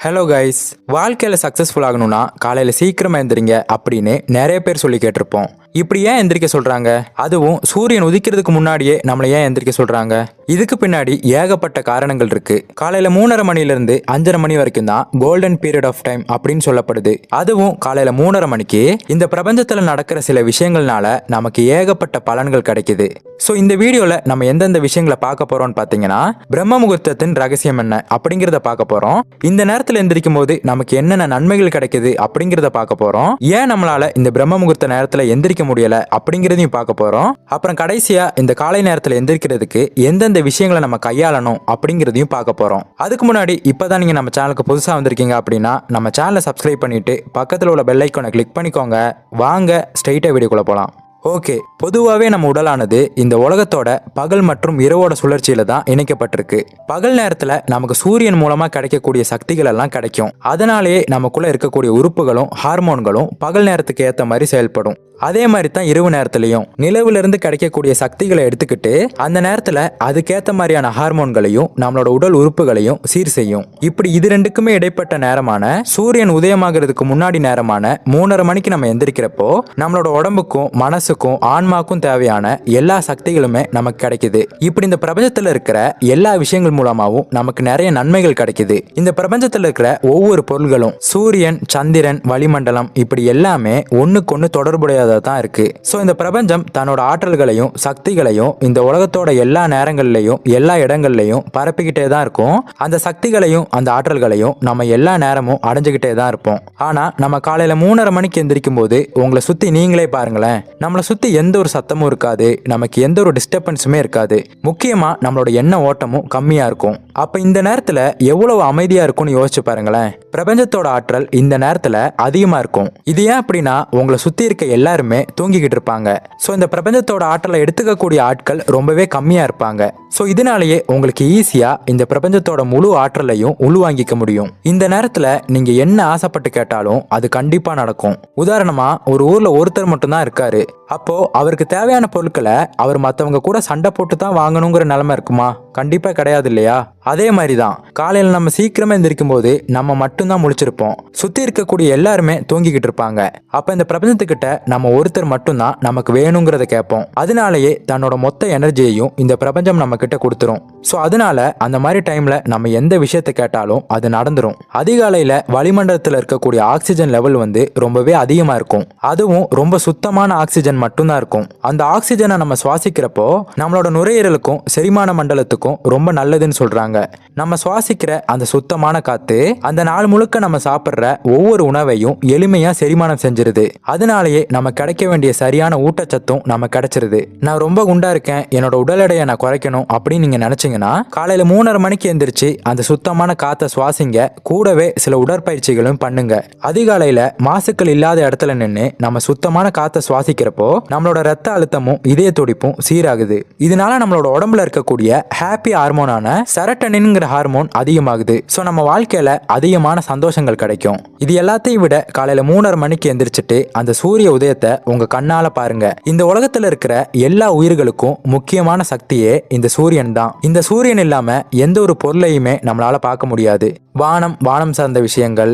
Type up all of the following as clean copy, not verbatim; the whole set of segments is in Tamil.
ஹலோ கைஸ், வாழ்க்கையில் சக்ஸஸ்ஃபுல் ஆகணும்னா காலையில் சீக்கிரமாக எந்திரிங்க அப்படின்னு நிறைய பேர் சொல்லி கேட்டிருப்போம். இப்படி ஏன் எந்திரிக்க சொல்கிறாங்க? அதுவும் சூரியன் உதிக்கிறதுக்கு முன்னாடியே நம்மளை ஏன் எந்திரிக்க சொல்கிறாங்க? இதுக்கு பின்னாடி ஏகப்பட்ட காரணங்கள் இருக்கு. காலையில் 3:30 மணிலேருந்து 5:30 மணி வரைக்கும் தான் கோல்டன் பீரியட் ஆஃப் டைம் அப்படின்னு சொல்லப்படுது. அதுவும் காலையில் 3:30 மணிக்கு இந்த பிரபஞ்சத்தில் நடக்கிற சில விஷயங்கள்னால நமக்கு ஏகப்பட்ட பலன்கள் கிடைக்குது. ஸோ இந்த வீடியோவில் நம்ம எந்தெந்த விஷயங்களை பார்க்க போகிறோம்னு பார்த்தீங்கன்னா, பிரம்ம முகூர்த்தத்தின் ரகசியம் என்ன அப்படிங்கிறத பார்க்க போகிறோம். இந்த நேரத்தில் எந்திரிக்கும் போது நமக்கு என்னென்ன நன்மைகள் கிடைக்குது அப்படிங்கிறத பார்க்க போகிறோம். ஏன் நம்மளால இந்த பிரம்ம முகூர்த்த நேரத்தில் எந்திரிக்க முடியல அப்படிங்கிறதையும் பார்க்க போகிறோம். அப்புறம் கடைசியாக இந்த காலை நேரத்தில் எந்திரிக்கிறதுக்கு எந்தெந்த விஷயங்களை நம்ம கையாளணும் அப்படிங்கிறதையும் பார்க்க போகிறோம். அதுக்கு முன்னாடி இப்போதான் நீங்கள் நம்ம சேனலுக்கு புதுசாக வந்திருக்கீங்க அப்படின்னா நம்ம சேனலை சப்ஸ்கிரைப் பண்ணிட்டு பக்கத்தில் உள்ள பெல் ஐக்கானை கிளிக் பண்ணிக்கோங்க. வாங்க ஸ்ட்ரைட்டாக வீடியோக்குள்ளே போகலாம். ஓகே, பொதுவாகவே நம்ம உடலானது இந்த உலகத்தோட பகல் மற்றும் இரவோட சுழற்சியில தான் இணைக்கப்பட்டிருக்கு. பகல் நேரத்தில் நமக்கு சூரியன் மூலமாக கிடைக்கக்கூடிய சக்திகள் எல்லாம் கிடைக்கும். அதனாலேயே நமக்குள்ள இருக்கக்கூடிய உறுப்புகளும் ஹார்மோன்களும் பகல் நேரத்துக்கு ஏற்ற மாதிரி செயல்படும். அதே மாதிரி தான் இரவு நேரத்திலையும் நிலவிலிருந்து கிடைக்கக்கூடிய சக்திகளை எடுத்துக்கிட்டு அந்த நேரத்தில் அதுக்கேற்ற மாதிரியான ஹார்மோன்களையும் நம்மளோட உடல் உறுப்புகளையும் சீர் செய்யும். இப்படி இது ரெண்டுக்குமே இடைப்பட்ட நேரமான சூரியன் உதயமாகிறதுக்கு முன்னாடி நேரமான 3:30 மணிக்கு நம்ம எந்திரிக்கிறப்போ நம்மளோட உடம்புக்கும் மனசுக்கும் ஆன்மாக்கும் தேவையான எல்லா சக்திகளுமே நமக்கு கிடைக்குது. இப்படி இந்த பிரபஞ்சத்தில் இருக்கிற எல்லா விஷயங்கள் மூலமாகவும் நமக்கு நிறைய நன்மைகள் கிடைக்குது. இந்த பிரபஞ்சத்தில் இருக்கிற ஒவ்வொரு பொருள்களும் சூரியன், சந்திரன், வளிமண்டலம் இப்படி எல்லாமே ஒண்ணுக்கு ஒன்று தொடர்புடைய தான் இருக்கு. சோ இந்த பிரபஞ்சம் தன்னோட ஆற்றல்களையும் சக்திகளையும் இந்த உலகத்தோட எல்லா நேரங்கள்லயும் எல்லா இடங்கள்லயும் பரப்பிக்கிட்டே தான் இருக்கும். அந்த சக்திகளையும் அந்த ஆற்றல்களையும் நம்ம எல்லா நேரமும் அடைஞ்சுக்கிட்டே தான் இருப்போம். ஆனா நம்ம காலையில 3:30 மணிக்கு எந்திரிக்கும் போது உங்களை சுத்தி நீங்களே பாருங்களேன், நம்மளை சுத்தி எந்த ஒரு சத்தமும் இருக்காது, நமக்கு எந்த ஒரு டிஸ்டர்பன்ஸுமே இருக்காது. முக்கியமா நம்மளோட எண்ண ஓட்டமும் கம்மியா இருக்கும். அப்ப இந்த நேரத்துல எவ்வளவு அமைதியா இருக்கும்னு யோசிச்சு பாருங்களேன். பிரபஞ்சத்தோட ஆற்றல் இந்த நேரத்துல அதிகமா இருக்கும். இது ஏன் அப்படின்னா உங்களை சுத்தி இருக்க எல்லாருமே தூங்கிக்கிட்டு இருப்பாங்க. சோ இந்த பிரபஞ்சத்தோட ஆற்றலை எடுத்துக்கக்கூடிய ஆட்கள் ரொம்பவே கம்மியா இருப்பாங்க. சோ இதனாலேயே உங்களுக்கு ஈஸியா இந்த பிரபஞ்சத்தோட முழு ஆற்றலையும் உள்வாங்கிக்க முடியும். இந்த நேரத்துல நீங்க என்ன ஆசைப்பட்டு கேட்டாலும் அது கண்டிப்பா நடக்கும். உதாரணமா ஒரு ஊர்ல ஒருத்தர் மட்டும்தான் இருக்காரு. அப்போ அவருக்கு தேவையான பொருட்களை அவர் மற்றவங்க கூட சண்டை போட்டு தான் வாங்கணுங்கிற நிலைமை இருக்குமா? கண்டிப்பா கிடையாது இல்லையா? அதே மாதிரிதான் காலையில நம்ம சீக்கிரமா எந்திரிக்கும் போது நம்ம மட்டும்தான் முழிச்சிருப்போம். சுத்தி இருக்கக்கூடிய எல்லாருமே தூங்கிக்கிட்டு இருப்பாங்க. அப்ப இந்த பிரபஞ்சத்துக்கிட்ட நம்ம ஒருத்தர் மட்டும்தான் நமக்கு வேணுங்கிறத கேட்போம். அதனாலேயே தன்னோட மொத்த எனர்ஜியையும் இந்த பிரபஞ்சம் நம்ம கிட்ட கொடுத்துரும். ஸோ அதனால அந்த மாதிரி டைம்ல நம்ம எந்த விஷயத்தை கேட்டாலும் அது நடந்துரும். அதிகாலையில வளிமண்டலத்தில் இருக்கக்கூடிய ஆக்சிஜன் லெவல் ரொம்பவே அதிகமா இருக்கும். அதுவும் ரொம்ப சுத்தமான ஆக்சிஜன் மட்டும்தான் இருக்கும். அந்த ஆக்சிஜனை நம்ம சுவாசிக்கிறப்போ நம்மளோட நுரையீரலுக்கும் செரிமான மண்டலத்துக்கும் ரொம்ப நல்லதுன்னு சொல்றாங்க. நம்ம சுவாசிக்கிற அந்த சுத்தமான காத்து அந்த நாள் முழுக்க நம்ம சாப்பிட்ற ஒவ்வொரு உணவையும் எளிமையா செரிமானம் செஞ்சிருது. அதனாலேயே நம்ம கிடைக்க வேண்டிய சரியான ஊட்டச்சத்தும் நம்ம கிடைச்சிருது. நான் ரொம்ப குண்டா இருக்கேன், என்னோட உடல் எடையை நான் குறைக்கணும் அப்படின்னு நீங்க நினைச்சீங்கன்னா காலையில 3:30 மணிக்கு எந்திரிச்சு அந்த சுத்தமான காத்தை சுவாசிங்க. கூடவே சில உடற்பயிற்சிகளும் பண்ணுங்க. அதிகாலையில மாசுக்கள் இல்லாத இடத்துல நின்று நம்ம சுத்தமான காத்தை சுவாசிக்கிறப்போ நம்மளோட ரத்த அழுத்தமும் இதய துடிப்பும் சீராகுது. இதனால நம்மளோட உடம்புல இருக்கக்கூடிய ஹாப்பி ஹார்மோனான செரட்டனின்ங்கிற ஹார்மோன் அதிகமாகுது. ஸோ நம்ம வாழ்க்கையில அதிகமான சந்தோஷங்கள் கிடைக்கும். இது எல்லாத்தையும் விட காலையில 3:30 மணிக்கு எந்திரிச்சிட்டு அந்த சூரிய உதயத்தை உங்க கண்ணால பாருங்க. இந்த உலகத்துல இருக்கிற எல்லா உயிர்களுக்கும் முக்கியமான சக்தியே இந்த சூரியன் தான். இந்த சூரியன் இல்லாம எந்த ஒரு பொருளையுமே நம்மளால பார்க்க முடியாது. வானம் சார்ந்த விஷயங்கள்,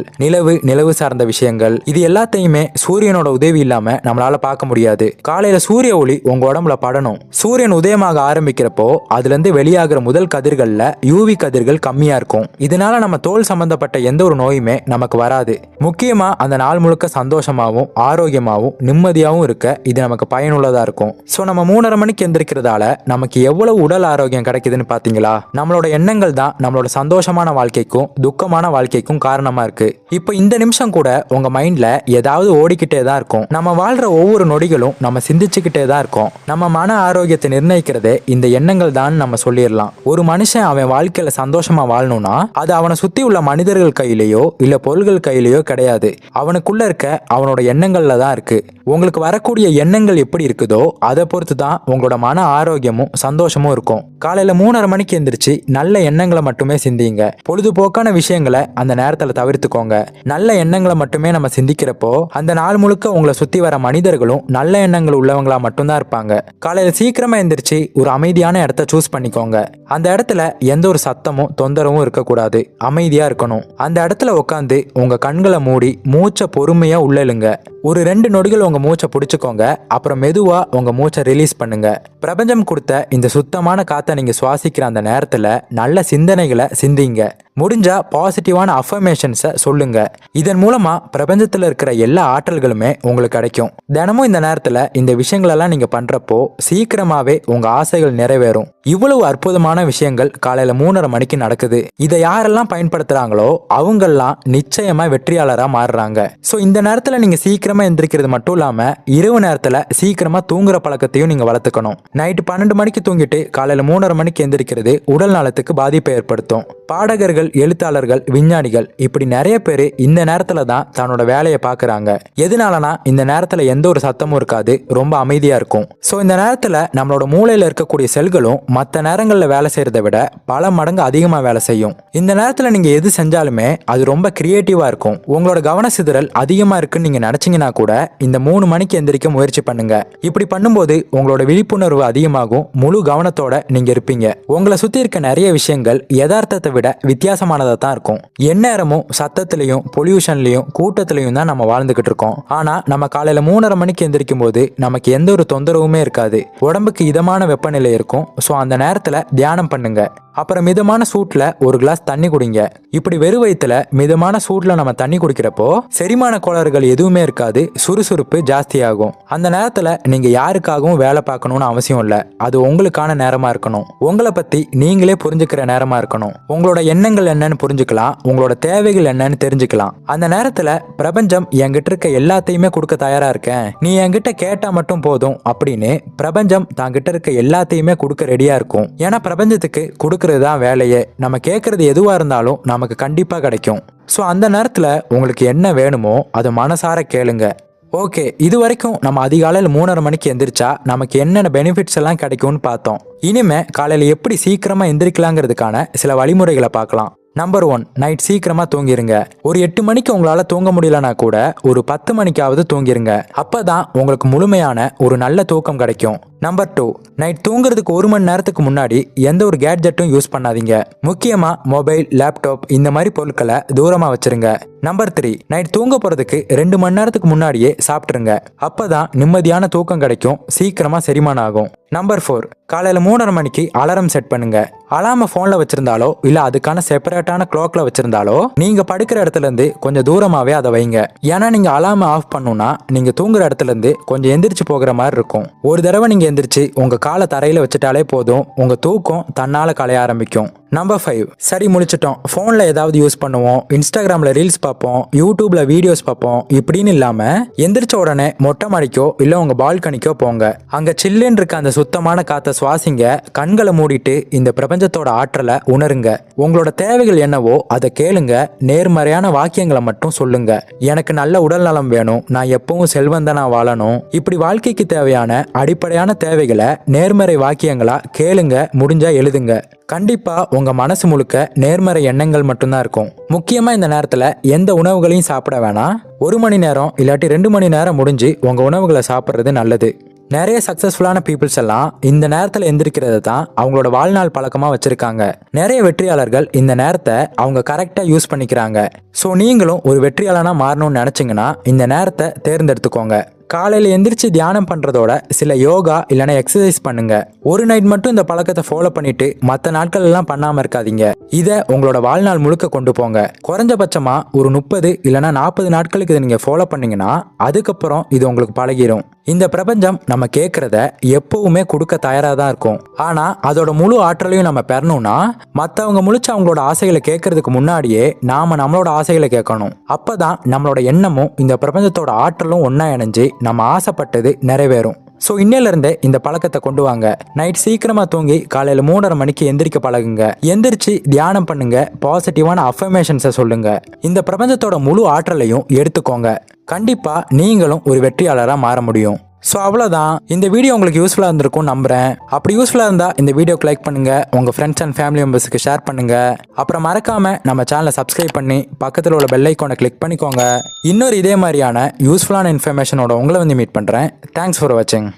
நிலவு சார்ந்த விஷயங்கள், இது எல்லாத்தையுமே சூரியனோட உதவி இல்லாம நம்மளால பார்க்க முடியாது. காலையில சூரிய ஒளி உங்க உடம்புல படணும். சூரியன் உதயமாக ஆரம்பிக்கிறப்போ அதுல இருந்து வெளியாகிற முதல் கதிர்கள்ல யூவி கதிர்கள் கம்மியா இருக்கும். இதனால நம்ம தோல் சம்பந்தப்பட்ட எந்த ஒரு நோயுமே நமக்கு வராது. முக்கியமா அந்த நாள் முழுக்க சந்தோஷமாவும் ஆரோக்கியமாவும் நிம்மதியாவும் இருக்க இது நமக்கு பயனுள்ளதா இருக்கும். சோ நம்ம 3:30 மணிக்கு எந்திரிக்கிறதால நமக்கு எவ்வளவு உடல் ஆரோக்கியம் கிடைக்குதுன்னு பாத்தீங்களா? நம்மளோட எண்ணங்கள் தான் நம்மளோட சந்தோஷமான வாழ்க்கைக்கும் துக்கமான வாழ்க்கைக்கும் காரணமா இருக்கு. இப்போ இந்த நிமிஷம் கூட உங்க மைண்ட்ல ஏதாவது ஓடிக்கிட்டே தான் இருக்கும். நம்ம வாழ்ற ஒவ்வொரு நொடிகளும் நம்ம சிந்திச்சுக்கிட்டே தான் இருக்கோம். நம்ம மன ஆரோக்கியத்தை நிர்ணயிக்கிறதே இந்த எண்ணங்கள் தான் நம்ம சொல்லிடலாம். ஒரு மனுஷன் அவன் வாழ்க்கையில சந்தோஷமா வாழணும்னா அது அவனை சுத்தி உள்ள மனிதர்கள் கையிலேயோ இல்ல பொருள்கள் கையிலேயோ கிடையாது. அவனுக்குள்ள இருக்க அவனோட எண்ணங்கள்ல தான் இருக்கு. உங்களுக்கு வரக்கூடிய எண்ணங்கள் எப்படி இருக்குதோ அதை பொறுத்து தான் உங்களோட மன ஆரோக்கியமும் சந்தோஷமும் இருக்கும். காலையில 3:30 மணிக்கு எந்திரிச்சு நல்ல எண்ணங்களை மட்டுமே சிந்திங்க. பொழுதுபோக்கான விஷயங்களை அந்த நேரத்துல தவிர்த்துக்கோங்க. நல்ல எண்ணங்களை மட்டுமே நம்ம சிந்திக்கிறப்போ அந்த நாள் முழுக்க உங்களை சுத்தி வர மனிதர்களும் நல்ல எண்ணங்கள் உள்ளவங்களா மட்டும்தான் இருப்பாங்க. காலையில சீக்கிரமா எந்திரிச்சு ஒரு அமைதியான இடத்த சூஸ் பண்ணிக்கோங்க. அந்த இடத்துல எந்த ஒரு சத்தமும் தொந்தரவும் இருக்கக்கூடாது, அமைதியா இருக்கணும். அந்த இடத்துல உட்காந்து உங்க கண்களை மூடி மூச்சை பொறுமையா உள்ளெழுங்க. ஒரு 2 நொடிகள் உங்க மூச்சை பிடிச்சுக்கோங்க. அப்புறம் மெதுவா உங்க மூச்சை ரிலீஸ் பண்ணுங்க. பிரபஞ்சம் கொடுத்த இந்த சுத்தமான காத்தை நீங்க சுவாசிக்கிற அந்த நேரத்துல நல்ல சிந்தனைகளை சிந்திங்க. முடிஞ்சா பாசிட்டிவான அஃபர்மேஷன்ஸை சொல்லுங்க. இதன் மூலமா பிரபஞ்சத்துல இருக்கிற எல்லா ஆற்றல்களுமே உங்களுக்கு கிடைக்கும். தினமும் இந்த நேரத்துல இந்த விஷயங்களெல்லாம் நீங்க பண்றப்போ சீக்கிரமாவே உங்க ஆசைகள் நிறைவேறும். இவ்வளவு அற்புதமான விஷயங்கள் காலையில 3:30 மணிக்கு நடக்குது. இதை யாரெல்லாம் பயன்படுத்துறாங்களோ அவங்கெல்லாம் நிச்சயமா வெற்றியாளரா மாறுறாங்க. ஸோ இந்த நேரத்துல நீங்க சீக்கிரமா எந்திரிக்கிறது மட்டும் இல்லாம இரவு நேரத்துல சீக்கிரமா தூங்குற பழக்கத்தையும் நீங்க வளர்த்துக்கணும். நைட்டு 12 மணிக்கு தூங்கிட்டு காலையில 3:30 மணிக்கு எந்திரிக்கிறது உடல் நலத்துக்கு பாதிப்பை ஏற்படுத்தும். பாடகர்கள், எழுத்தாளர்கள், விஞ்ஞானிகள் இப்படி நிறைய பேர் இந்த நேரத்துல தான் தன்னோட வேலையை பார்க்கறாங்க. எதனாலனா இந்த நேரத்துல எந்த ஒரு சத்தமும் இருக்காது, ரொம்ப அமைதியா இருக்கும். ஸோ இந்த நேரத்துல நம்மளோட மூளையில இருக்கக்கூடிய செல்களும் மற்ற நேரங்களில் வேலை செய்யறதை விட பல மடங்கு அதிகமா வேலை செய்யும். இந்த நேரத்துல நீங்க எது செஞ்சாலுமே அது ரொம்ப கிரியேட்டிவா இருக்கும். உங்களோட கவன சிதறல் அதிகமா இருக்குன்னு நீங்க நினைச்சீங்கன்னா கூட இந்த 3 மணிக்கு எந்திரிக்க முயற்சி பண்ணுங்க. இப்படி பண்ணும்போது உங்களோட விழிப்புணர்வு அதிகமாகும், முழு கவனத்தோட நீங்க இருப்பீங்க. உங்களை சுத்தி இருக்க நிறைய விஷயங்கள் யதார்த்தத்தை விட வித்தியாசமானதா தான் இருக்கும். எந்நேரமும் சத்தத்திலையும் பொல்யூஷன்லயும் கூட்டத்திலையும் தான் நம்ம வாழ்ந்துகிட்டு இருக்கோம். ஆனா நம்ம காலையில 3:30 மணிக்கு எந்திரிக்கும் போது நமக்கு எந்த ஒரு தொந்தரவுமே இருக்காது. உடம்புக்கு இதமான வெப்பநிலை இருக்கும். ஸோ அந்த நேரத்துல தியானம் பண்ணுங்க. அப்புறம் மிதமான சூட்ல ஒரு கிளாஸ் தண்ணி குடிங்க. இப்படி வெறும் வயிற்றுல மிதமான சூட்ல நம்ம தண்ணி குடிக்கிறப்போ செரிமான கோளாறுகள் எதுவுமே இருக்காது, சுறுசுறுப்பு ஜாஸ்தியாகும். அந்த நேரத்துல நீங்க யாருக்காகவும் வேலை பார்க்கணும்னு அவசியம் இல்லை. அது உங்களுக்கான நேரமா இருக்கணும். உங்களை பத்தி நீங்களே புரிஞ்சுக்கிற நேரமா இருக்கணும். உங்களோட எண்ணங்கள் என்னன்னு புரிஞ்சுக்கலாம், உங்களோட தேவைகள் என்னன்னு தெரிஞ்சுக்கலாம். அந்த நேரத்துல பிரபஞ்சம் என்கிட்ட இருக்க எல்லாத்தையுமே கொடுக்க தயாரா இருக்கேன், நீ என்கிட்ட கேட்டா மட்டும் போதும் அப்படின்னு பிரபஞ்சம் தாங்கிட்ட இருக்க எல்லாத்தையுமே கொடுக்க ரெடியா இருக்கும். ஏன்னா பிரபஞ்சத்துக்கு கொடுக்கறது தான் வேலையே. நம்ம கேட்கறது எதுவா இருந்தாலும் நமக்கு கண்டிப்பா கிடைக்கும். ஸோ அந்த நேரத்துல உங்களுக்கு என்ன வேணுமோ அதை மனசார கேளுங்க. ஓகே, இது வரைக்கும் நம்ம அதிகாலையில் 3:30 மணிக்கு எந்திரிச்சா நமக்கு என்னென்ன பெனிஃபிட்ஸ் எல்லாம் கிடைக்கும்னு பார்த்தோம். இனிமே காலையில எப்படி சீக்கிரமா எந்திரிக்கலாங்கிறதுக்கான சில வழிமுறைகளை பார்க்கலாம். நம்பர் 1, நைட் சீக்கிரமா தூங்கிருங்க. ஒரு 8 மணிக்கு உங்களால தூங்க முடியலனா கூட ஒரு 10 மணிக்காவது தூங்கிருங்க. அப்பதான் உங்களுக்கு முழுமையான ஒரு நல்ல தூக்கம் கிடைக்கும். நம்பர் 2, நைட் தூங்குறதுக்கு 1 மணி நேரத்துக்கு முன்னாடி எந்த ஒரு கேட்ஜெட்டும் யூஸ் பண்ணாதீங்க. முக்கியமா மொபைல், லேப்டாப் இந்த மாதிரி பொருட்களை தூரமா வச்சிருங்க. நம்பர் 3, நைட் தூங்க போறதுக்கு 2 மணி நேரத்துக்கு முன்னாடியே சாப்பிட்டுருங்க. அப்பதான் நிம்மதியான தூக்கம் கிடைக்கும், சீக்கிரமா செரிமானம் ஆகும். நம்பர் 4, காலையில 3:30 மணிக்கு அலாரம் செட் பண்ணுங்க. அலாம போன்ல வச்சிருந்தாலோ இல்ல அதுக்கான செப்பரேட்டான கிளாக்ல வச்சிருந்தாலோ நீங்க படுக்கிற இடத்துல இருந்து கொஞ்சம் தூரமாவே அதை வைங்க. ஏன்னா நீங்க அலாம ஆஃப் பண்ணுனா நீங்க தூங்குற இடத்துல இருந்து கொஞ்சம் எந்திரிச்சு போகிற மாதிரி இருக்கும். ஒரு தடவை நீங்க எந்திரிச்சு உங்க காலை தரையில வச்சுட்டாலே போதும், உங்க தூக்கம் தன்னால கலைய ஆரம்பிக்கும். நம்பர் 5, சரி முடிச்சிட்டோம், ஃபோன்ல ஏதாவது யூஸ் பண்ணுவோம், இன்ஸ்டாகிராம்ல ரீல்ஸ் பார்ப்போம், யூடியூப்ல வீடியோஸ் பார்ப்போம் இப்படின்னு இல்லாம எந்திரிச்ச உடனே மொட்டை மாடிக்கோ இல்ல உங்க பால்கனிக்கோ போங்க. அங்க சில்லுன்னு இருக்க அந்த சுத்தமான காத்தை சுவாசிங்க. கண்களை மூடிட்டு இந்த பிரபஞ்சத்தோட ஆற்றலை உணருங்க. உங்களோட தேவைகள் என்னவோ அதை கேளுங்க. நேர்மறையான வாக்கியங்களை மட்டும் சொல்லுங்க. எனக்கு நல்ல உடல் நலம் வேணும், நான் எப்பவும் செல்வந்தனா வாழணும், இப்படி வாழ்க்கைக்கு தேவையான அடிப்படையான தேவைகளை நேர்மறை வாக்கியங்களா கேளுங்க. முடிஞ்சா எழுதுங்க. கண்டிப்பா உங்க மனசு முழுக்க நேர்மறை எண்ணங்கள் மட்டும்தான் இருக்கும். முக்கியமா இந்த நேரத்துல எந்த உணவுகளையும் சாப்பிட வேணாம். 1 மணி நேரம் இல்லாட்டி 2 மணி நேரம் முடிஞ்சு உங்க உணவுகளை சாப்பிட்றது நல்லது. நிறைய சக்சஸ்ஃபுல்லான பீப்புள்ஸ் எல்லாம் இந்த நேரத்தில் எந்திரிக்கிறது தான் அவங்களோட வாழ்நாள் பழக்கமா வச்சிருக்காங்க. நிறைய வெற்றியாளர்கள் இந்த நேரத்தை அவங்க கரெக்டா யூஸ் பண்ணிக்கிறாங்க. ஸோ நீங்களும் ஒரு வெற்றியாளனா மாறணும்னு நினைச்சீங்கன்னா இந்த நேரத்தை தேர்ந்தெடுத்துக்கோங்க. காலையில எந்திரிச்சு தியானம் பண்றதோட சில யோகா இல்லைன்னா எக்ஸசைஸ் பண்ணுங்க. ஒரு நைட் மட்டும் இந்த பழக்கத்தை ஃபாலோ பண்ணிட்டு மற்ற நாட்கள் எல்லாம் பண்ணாம இருக்காதீங்க. இதை உங்களோட வாழ்நாள் முழுக்க கொண்டு போங்க. குறைஞ்சபட்சமா ஒரு 30 இல்லைன்னா 40 நாட்களுக்கு இதை நீங்க ஃபாலோ பண்ணீங்கன்னா அதுக்கப்புறம் இது உங்களுக்கு பழகிடும். இந்த பிரபஞ்சம் நம்ம கேட்கறத எப்பவுமே கொடுக்க தயாரா தான் இருக்கும். ஆனா அதோட முழு ஆற்றலையும் நம்ம பெறணும்னா மற்றவங்க முழிச்சு அவங்களோட ஆசைகளை கேட்கறதுக்கு முன்னாடியே நாம நம்மளோட ஆசைகளை கேட்கணும். அப்பதான் நம்மளோட எண்ணமும் இந்த பிரபஞ்சத்தோட ஆற்றலும் ஒன்னா இணைஞ்சு நம்ம ஆசைப்பட்டது நிறைவேறும். ஸோ இன்னிலிருந்து இந்த பழக்கத்தை கொண்டு வாங்க. நைட் சீக்கிரமா தூங்கி காலையில 3:30 மணிக்கு எந்திரிக்க பழகுங்க. எந்திரிச்சு தியானம் பண்ணுங்க. பாசிட்டிவான அஃபர்மேஷன்ஸை சொல்லுங்க. இந்த பிரபஞ்சத்தோட முழு ஆற்றலையும் எடுத்துக்கோங்க. கண்டிப்பா நீங்களும் ஒரு வெற்றியாளராக மாற முடியும். ஸோ அவ்வளோதான். இந்த வீடியோ உங்களுக்கு யூஸ்ஃபுல்லாக இருந்திருக்கும் நம்புறேன். அப்படி யூஸ்ஃபுல்லாக இருந்தால் இந்த வீடியோக்கு லைக் பண்ணுங்க, உங்கள் ஃப்ரெண்ட்ஸ் அண்ட் ஃபேமிலி மெம்பர்ஸுக்கு ஷேர் பண்ணுங்க. அப்புறம் மறக்காம நம்ம சேனலை சப்ஸ்கிரைப் பண்ணி பக்கத்தில் உள்ள பெல் ஐக்கானை கிளிக் பண்ணிக்கோங்க. இன்னொரு இதே மாதிரியான யூஸ்ஃபுல்லான இன்ஃபர்மேஷனோட உங்களை வந்து மீட் பண்ணுறேன். தேங்க்ஸ் ஃபார் வாட்சிங்.